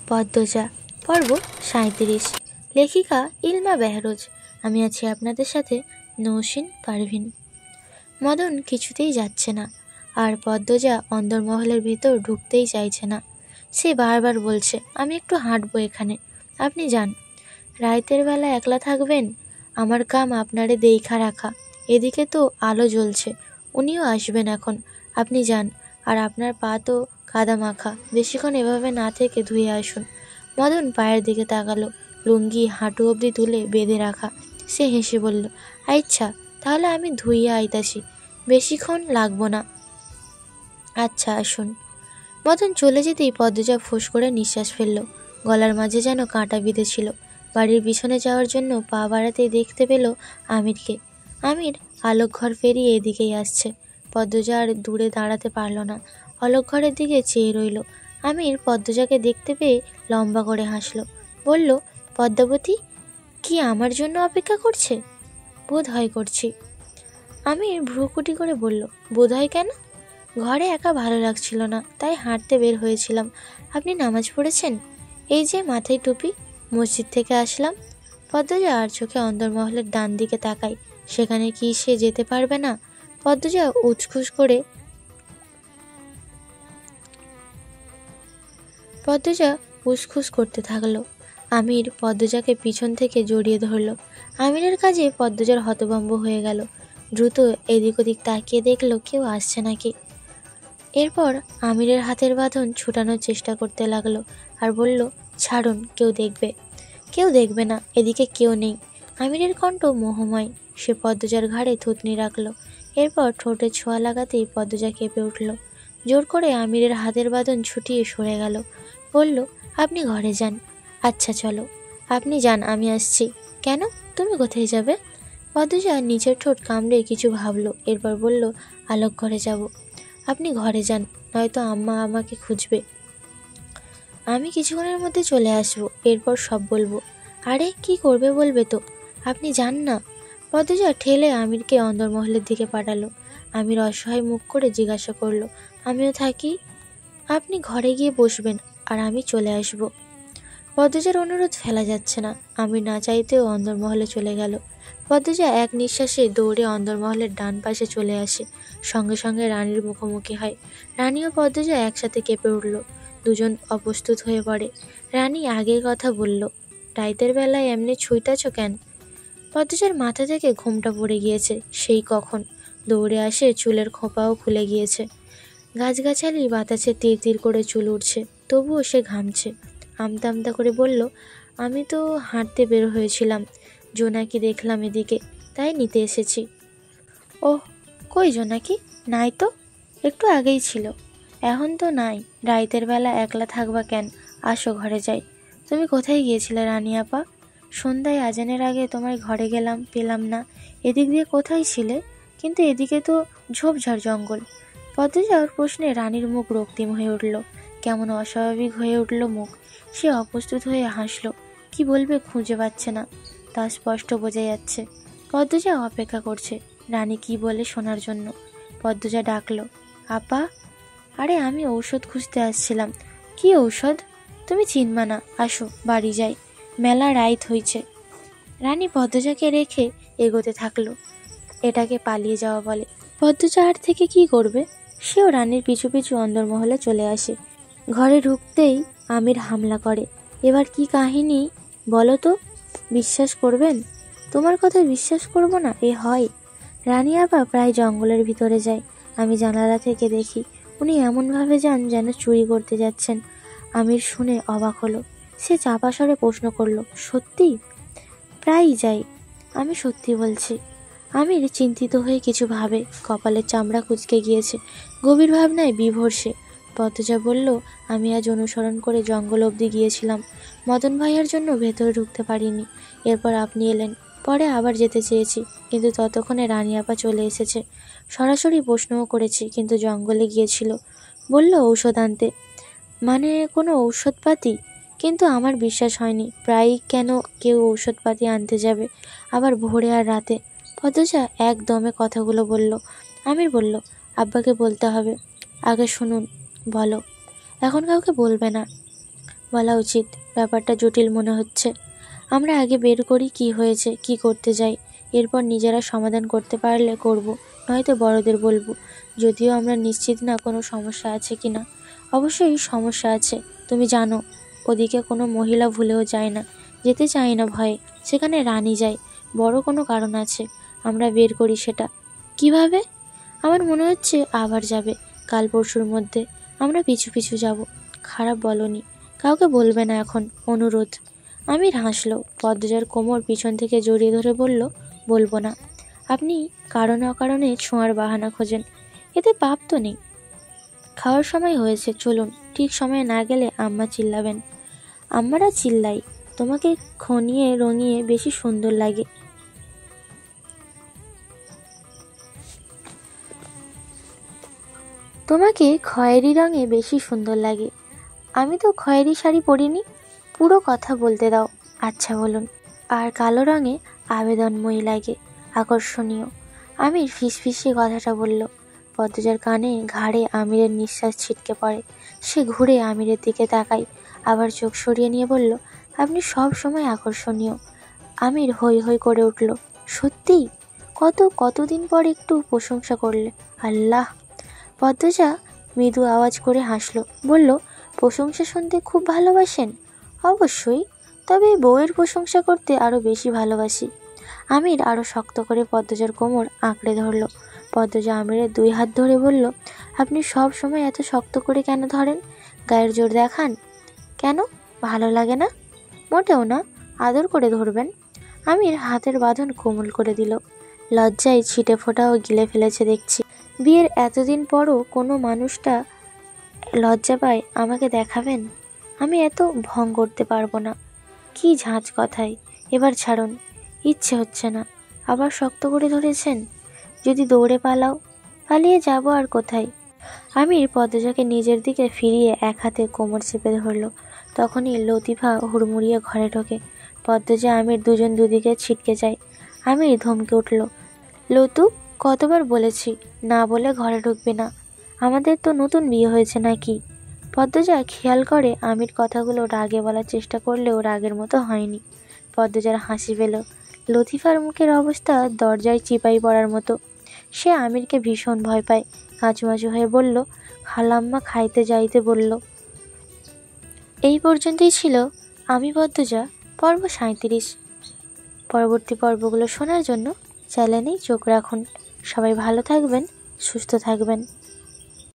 পদ্মজা পর্ব ৩৭। লেখিকা ইলমা বেহরোজ। আমি আছি আপনাদের সাথে নৌসিন পারভিন। মদন কিছুতেই যাচ্ছে না, আর পদ্মজা অন্দরমহলের ভিতর ঢুকতেই চাইছে না। সে বারবার বলছে, আমি একটু হাঁটবো এখানে, আপনি যান। রাইতের বেলা একলা থাকবেন, আমার কাম আপনারে দেইখা রাখা। এদিকে তো আলো জ্বলছে, উনিও আসবেন এখন, আপনি যান। আর আপনার পা তো কাদা মাখা, বেশিক্ষণ এভাবে না থেকে ধুয়ে আসুন। মদন পায়ের দিকে তাকালো, লুঙ্গি হাঁটু অবধি তুলে বেঁধে রাখা। সে হেসে বলল, আচ্ছা তাহলে আমি ধুইয়া আইতাছি, বেশিক্ষণ লাগবো না। আচ্ছা আসুন। মদন চলে যেতেই পদ্মজা ফোঁস করে নিঃশ্বাস ফেলল। গলার মাঝে যেন কাঁটা বিঁধেছিল। বাড়ির পিছনে যাওয়ার জন্য পা বাড়াতেই দেখতে পেল আমিরকে। আমির আলোক ঘর পেরিয়ে এদিকেই আসছে। পদ্মজা আর দূরে দাঁড়াতে পারল না, অলোক ঘরের দিকে চেয়ে রইল। আমির পদ্মজাকে দেখতে পেয়ে লম্বা করে হাসল, বলল, পদ্মাবতী, কি আমার জন্য অপেক্ষা করছে? বোধ হয় করছি। আমির ভ্রুকুটি করে বলল, বোধ হয় কেন? ঘরে একা ভালো লাগছিল না, তাই হাঁটতে বের হয়েছিলাম। আপনি নামাজ পড়েছেন? এই যে মাথায় টুপি, মসজিদ থেকে আসলাম। পদ্মজা আর চোখে অন্দরমহলের ডান দিকে তাকায়, সেখানে কি সে যেতে পারবে না? পদ্মজা উসখুস করতে থাকলো। আমির পদ্মজাকে পিছন থেকে জড়িয়ে ধরল। আমিরের কাজে পদ্মজার হতভম্ব হয়ে গেল। দ্রুত এদিক ওদিক তাকিয়ে দেখলো কেউ আসছে নাকি। এরপর আমিরের হাতের বাঁধন ছুটানোর চেষ্টা করতে লাগলো আর বলল, ছাড়ুন, কেউ দেখবে। কেউ দেখবে না, এদিকে কেউ নেই। আমিরের কণ্ঠ মোহময়। সে পদ্মজার ঘাড়ে থুতনি রাখলো। এরপর ঠোঁটে ছোঁয়া লাগাতেই পদ্মজা কেঁপে উঠল। জোর করে আমিরের হাতের বাঁধন ছুটিয়ে সরে গেল। বলল, আপনি ঘরে যান। আচ্ছা চলো। আপনি যান, আমি আসছি। কেন, তুমি কোথায় যাবে? পদ্মজা নিচের ঠোঁট কামড়ে কিছু ভাবলো, এরপর বলল, আলোক ঘরে যাব। আপনি ঘরে যান, নয়তো আম্মা আমাকে খুঁজবে। আমি কিছুক্ষণের মধ্যে চলে আসবো, এরপর সব বলবো। আরে কি করবে বলবে তো, আপনি যান না। পদ্মজা ঠেলে আমিরকে অন্দরমহলের দিকে পাঠালো। আমির অসহায় মুখ করে জিজ্ঞাসা করলো, আমিও থাকি? আপনি ঘরে গিয়ে বসবেন, আর আমি চলে আসব। পদ্মজার অনুরোধ ফেলা যাচ্ছে না। আমির না চাইতেও অন্দরমহলে চলে গেল। পদ্মজা এক নিঃশ্বাসে দৌড়ে অন্দরমহলের ডান পাশে চলে আসে। সঙ্গে সঙ্গে রানীর মুখোমুখি হয়। রানী ও পদ্মজা একসাথে কেঁপে উঠল। দুজন অপ্রস্তুত হয়ে পড়ে। রানী আগের কথা বলল, রাইতের বেলায় এমনি ছুঁইতাছ কেন? পদ্মজার মাথা থেকে ঘুমটা পড়ে গিয়েছে। সেই কখন দৌড়ে আসে, চুলের খোঁপাও খুলে গিয়েছে। গাছগাছালি বাতাসে তীর তীর করে চুল উঠছে, তবুও সে ঘামছে। আমতা আমতা করে বলল, আমি তো হাঁটতে বের হয়েছিলাম, জোনাকি দেখলাম এদিকে, তাই নিতে এসেছি। ওহ, কই জোনাকি? নাই তো, একটু আগেই ছিল, এখন তো নাই। রাইতের বেলা একলা থাকবা কেন? আসো ঘরে যাই। তুমি কোথায় গিয়েছিলে রানী আপা? সন্ধ্যায় আজানের আগে তোমার ঘরে গেলাম, পেলাম না। এদিক দিয়ে কোথায় ছিলে? কিন্তু এদিকে তো ঝোপঝাড় জঙ্গল। পদ্মজার প্রশ্নে রানীর মুখ রক্তিম হয়ে উঠল, কেমন অস্বাভাবিক হয়ে উঠল মুখ। সে অপ্রস্তুত হয়ে হাসল। কি বলবে খুঁজে পাচ্ছে না, তা স্পষ্ট বোঝা যাচ্ছে। পদ্মজা অপেক্ষা করছে রানী কি বলে শোনার জন্য। পদ্মজা ডাকলো, আপা। আরে আমি ঔষধ খুঁজতে আসছিলাম। কি ঔষধ? তুমি চিনবা না, আসো বাড়ি যাই, মেলা রাইত হইছে। রানী পদ্মজাকে রেখে এগোতে থাকলো। এটাকে পালিয়ে যাওয়া বলে। পদ্মজা আর থেকে কি করবে? সেও রানীর পিছু পিছু অন্দরমহলে চলে আসে। ঘরে ঢুকতেই আমির হামলা করে। এবার কি কাহিনী বলো তো? বিশ্বাস করবেন? তোমার কথা বিশ্বাস করব না এ হয়? রানী আপা প্রায় জঙ্গলের ভিতরে যায়। আমি জানালা থেকে দেখি উনি এমনভাবে যান যেন চুরি করতে যাচ্ছেন। আমির শুনে অবাক হলো। সে চাপা স্বরে প্রশ্ন করলো, সত্যি? প্রায়ই যাই, আমি সত্যি বলছি। আমির চিন্তিত হয়ে কিছু ভাবে, কপালের চামড়া কুঁচকে গিয়েছে। গভীর ভাবনায় বিভোর সে। পদ্মজা বলল, আমি আজ অনুসরণ করে জঙ্গল অবধি গিয়েছিলাম। মদন ভাইয়ার জন্য ভেতরে ঢুকতে পারিনি। এরপর আপনি এলেন, পরে আবার যেতে চেয়েছি, কিন্তু ততক্ষণে রানী আপা চলে এসেছে। সরাসরি প্রশ্নও করেছি, কিন্তু জঙ্গলে গিয়েছিল। বলল ঔষধ আনতে, মানে কোনো ঔষধপাতি। কিন্তু আমার বিশ্বাস হয়নি। প্রায়ই কেন কেউ ঔষধপাতি আনতে যাবে, আবার ভোরে আর রাতে। পদ্মজা একদমে কথাগুলো বলল। আমির বলল, আব্বাকে বলতে হবে। আগে শুনুন, বলো। এখন কাউকে বলবে না। বলা উচিত। ব্যাপারটা জটিল মনে হচ্ছে। আমরা আগে বের করি কি হয়েছে, কি করতে যাই, এরপর নিজেরা সমাধান করতে পারলে করব, নয়তো বড়দের বলবো। যদিও আমরা নিশ্চিত না কোনো সমস্যা আছে কি না। অবশ্যই সমস্যা আছে, তুমি জানো। ওদিকে কোনো মহিলা ভুলেও যায় না, যেতে চায় না ভয়ে। সেখানে রানী যায়, বড় কোনো কারণ আছে। আমরা বের করি সেটা। কিভাবে? আমার মনে হচ্ছে আবার যাবে, কাল পরশুর মধ্যে। আমরা পিছু পিছু যাব। খারাপ বলনি, কাউকে বলবে না এখন, অনুরোধ। আমির হাসলো। পদ্মজার কোমর পিছন থেকে জড়িয়ে ধরে বলল, বলবো না। আপনি কারণে অকারণে ছোঁয়ার বাহানা খোঁজেন, এতে পাপ তো নেই। খাওয়ার সময় হয়েছে, চলুন। ঠিক সময়ে না গেলে আম্মা চিল্লাবেন। আম্মারা চিল্লাই, তোমাকে খনিয়ে রঙিয়ে বেশি সুন্দর লাগে। তোমাকে খয়েরি রঙে বেশি সুন্দর লাগে। আমি তো খয়েরি শাড়ি পরিনি। পুরো কথা বলতে দাও। আচ্ছা বলুন। আর কালো রঙে আবেদনময়ী লাগে, আকর্ষণীয়। আমির ফিসফিসিয়ে কথাটা বলল। পদ্মজার কানে ঘাড়ে আমিরের নিঃশ্বাস ছিটকে পড়ে। সে ঘুরে আমিরের দিকে তাকায়, আবার চোখ সরিয়ে নিয়ে বলল, আপনি সব সময় আকর্ষণীয়। আমির হৈ হৈ করে উঠল। সত্যি? কতদিন পর একটু প্রশংসা করলে। আল্লাহ। পদ্মজা মৃদু আওয়াজ করে হাসল, বলল, প্রশংসা শুনতে খুব ভালোবাসেন? অবশ্যই, তবে বউয়ের প্রশংসা করতে আরও বেশি ভালোবাসি। আমির আরও শক্ত করে পদ্মজার কোমর আঁকড়ে ধরল। পদ্মজা আমিরের 2 হাত ধরে বলল, আপনি সব সময় এত শক্ত করে কেন ধরেন? গায়ের জোর দেখান? কেন, ভালো লাগে না? মোটেও না, আদর করে ধরবেন। আমির হাতের বাঁধন কোমল করে দিল। লজ্জায় ছিটে ফোঁটাও গিলে ফেলেছে দেখছি। বিয়ের এতদিন পরও কোনো মানুষটা লজ্জা পায় আমাকে দেখাবেন? আমি এত ভং করতে পারবো না। কি ঝাঁজ কথায়। এবার ছাড়ুন, ইচ্ছে হচ্ছে না। আবার শক্ত করে ধরেছেন। যদি দৌড়ে পালাও? পালিয়ে যাব আর কোথায়? আমির পদ্মজাকে নিজের দিকে ফিরিয়ে এক হাতে কোমর চেপে ধরল। তখনই লতিফা হুড়মুড়িয়ে ঘরে ঢোকে। পদ্মজা আমির দুজন দুদিকে ছিটকে যায়। আমির ধমকে উঠল, লতু, কতবার বলেছি না বলে ঘরে ঢুকবি না? আমাদের তো নতুন বিয়ে হয়েছে নাকি? পদ্মজা খেয়াল করে আমির কথাগুলো রাগে বলার চেষ্টা করলেও রাগের মতো হয়নি। পদ্মজার হাসি পেল। লতিফার মুখের অবস্থা দরজায় চিপাই পড়ার মতো। সে আমিরকে ভীষণ ভয় পায়। কাঁচুমাচু হয়ে বলল, খালাম্মা খাইতে যাইতে বলল। এই পর্যন্তই ছিল আমি পদ্মজা পর্ব 37। পরবর্তী পর্বগুলো শোনার জন্য চ্যানেলেই চোখ রাখুন। সবাই ভালো থাকবেন, সুস্থ থাকবেন।